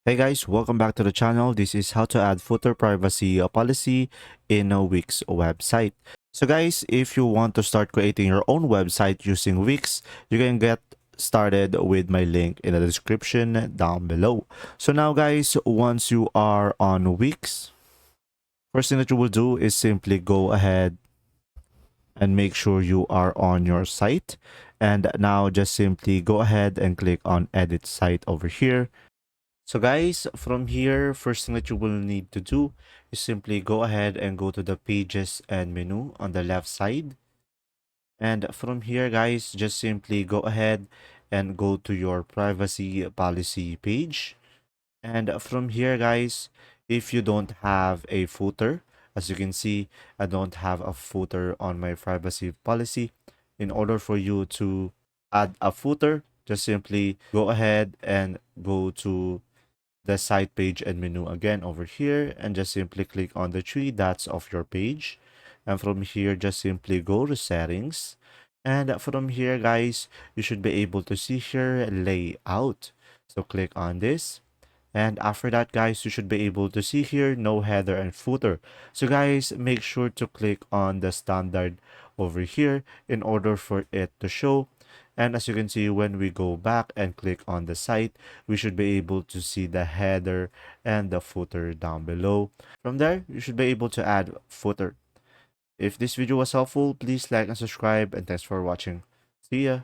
Hey guys, welcome back to the channel. This is how to add footer privacy policy in a Wix website. So guys, if you want to start creating your own website using Wix, you can get started with my link in the description down below. So now guys, once you are on Wix, first thing that you will do is simply go ahead and make sure you are on your site. And now just simply go ahead and click on edit site over here. So guys, from here, first thing that you will need to do is simply go ahead and go to the pages and menu on the left side. And from here, guys, just simply go ahead and go to your privacy policy page. And from here, guys, if you don't have a footer, as you can see, I don't have a footer on my privacy policy. In order for you to add a footer, just simply go ahead and go to the site page and menu again over here, and just simply click on the three dots of your page. And from here, just simply go to settings. And from here, guys, you should be able to see here layout. So click on this. And after that, guys, you should be able to see here no header and footer. So guys, make sure to click on the standard over here in order for it to show. And as you can see, when we go back and click on the site, we should be able to see the header and the footer down below. From there, you should be able to add footer. If this video was helpful, please like and subscribe, and thanks for watching. See ya!